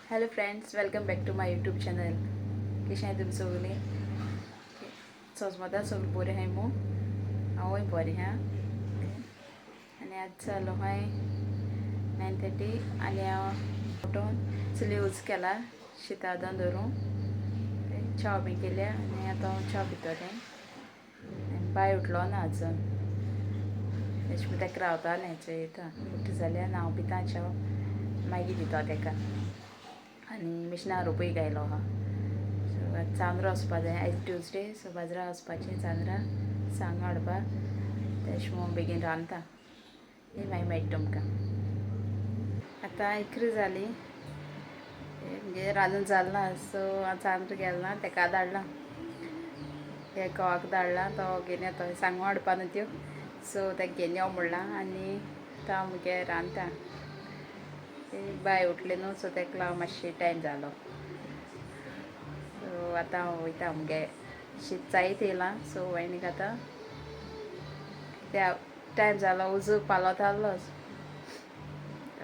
Hello friends, welcome back to my YouTube channel. कशें आहाय तुमी सगळीं? सोजमोता सगळीं बरीं आहाय मू? हांवूय बरें हा. आनी आतां जालो हाय 9:30 आनी हांव उठून चुली उज केला शीत आदोन दवरून च्या बी केल्या आनी आतां हांव च्या पितोलें. आनी बाय उठलो ना आजून. तेश कोन्न तेका रावतालें चोयता उठ जाल्यार हांव पिता च्या मागीर दिता तेका. आनी मिशिनार रोंपूय गायलो आहा. सो आतां चांद्रो वचपा जाय. आयज ट्युजडे सो बाजरा वचपाचें चांद्रा सांग हाडपा. तेश मोन बेगीन रांदता मागीर मेळटा तुमकां. आतां 11 जालीं म्हणजे रांदून जाल ना. सो हांव चांद्र गेल ना तेका धाडलां. हे घोवाक धाडलां तो घेवन येतो सांगो हाडपा न्हू त्यो. सो तेका घेवन यो म्हणलां आनी तो हांव मुगे रांदता. बाय उठली न्हू सो तेका लागून मातशें टायम जालो. सो आतां हांव वयता मुगे शीत जायत येयलां. सो आनीक आतां त्या टायम जालो उजो पालोत आहलो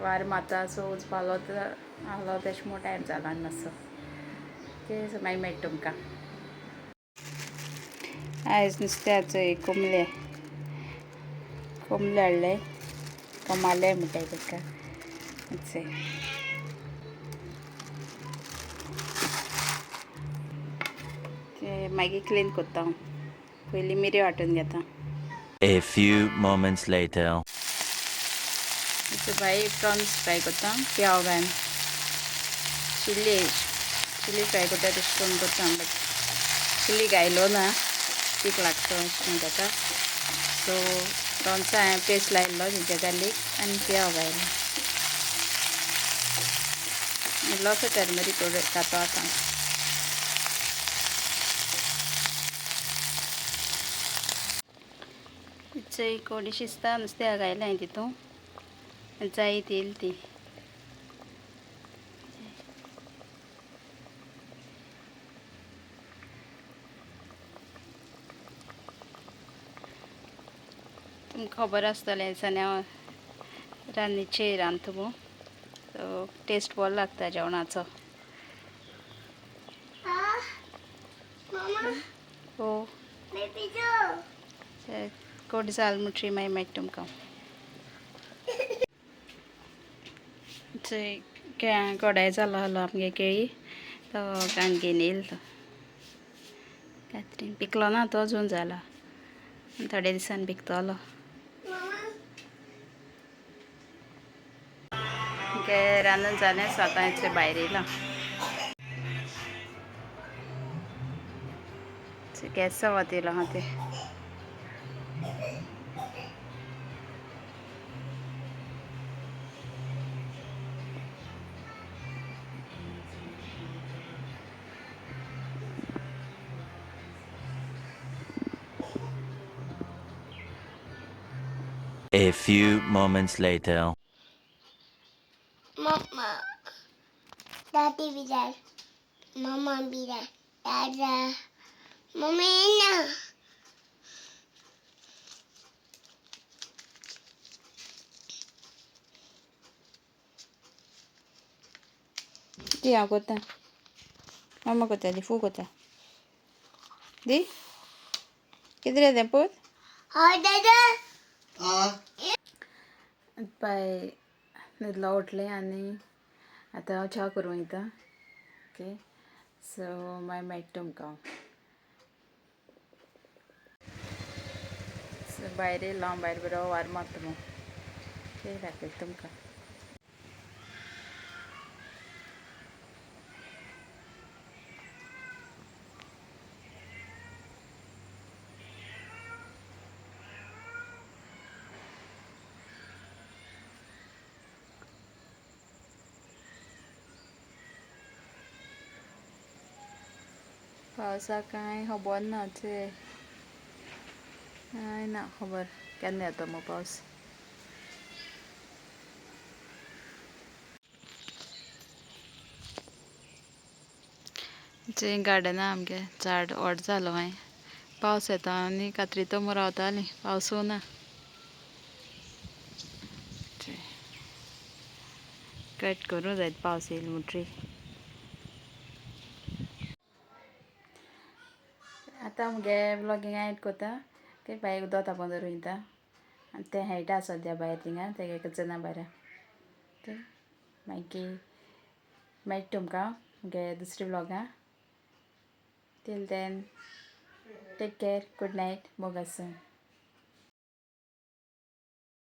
वारें मारता. सो उजो पालोत आहलो तेश मोन टायम जालो आनी मातसो. ओके सो मागीर मेळटा तुमकां. आयज नुस्त्या कोंबले हाडले. कोमाले म्हणटाय तेका. मागीर क्लीन कोत्ता हांव. पयलीं मिरयो वांटून घेता. A few moments later. भाई प्रॉन्स फ्राय कोत्ता प्याव घालून. चिली फ्राय कोत्ता तशें करून कोत्ता बट चिली घायलो ना तीख लागता अशें करून तेका. सो प्रॉन्सा हांवें पेस्ट लायिल्लो जिंजर गार्लीक आनी प्याव घायलो. इल्लोसो टर्मरीक घातो आतां. चोय कोडी शिजता नुस्त्या घायलें हांवें तितून जायत येयली ती. तुमकां खबर आसतलें दिसांनी हांव रांदनीचे रांदता मू. सो टेस्ट बरो लागता जेवणाचो. हो कोड जाल म्हणटरी मागीर मेळटा तुमकां. चोय कोडाय जालो आहलो आमगे केळी तो घेवन येयलो तो. कातरीन पिकलो ना तो अजून जाला. थोड्या दिसांनी पिकतलो. रांदून जालें सो आतां हांव भायर येयलां. गॅस चवत येयलो आहा ते. A few moments later. Mama, Daddy be there. Mama be there. Dada, Mama na. दी हांव कोत्ता. मामा कोत्ता दी फू कोत्ता दी. कितें रे तें पोत. Hi, Dada. बाय न्हिदलो उठलें आनी आतां हांव च्या करूं वयता. ओके सो मागीर मेळटा तुमकां हांव. सो भायर येयलो हांव. भायर बरो वारो मारता मू. ओके दाखयता तुमकां. पावसा कांय खबर ना. कांय ना खबर केन्ना येता मू पावस. थंय गार्डना आमगे झाड व्हड जालो हांवें. पावस येता आनी कातरितो मू रावतालीं पावसू ना. कट करूं जायत पावस येयला मुटरी. आतां मुगे व्लॉगिंग एंड कोता ते बायक दोता पोंदोर वयता आनी ते हेळटा सद्या भायर थिंगा तेगे कचना बरें ते मागीर मेळटा तुमकां मुगे दुसरी व्लॉगां. Till then take care, good night, मोग आसूं.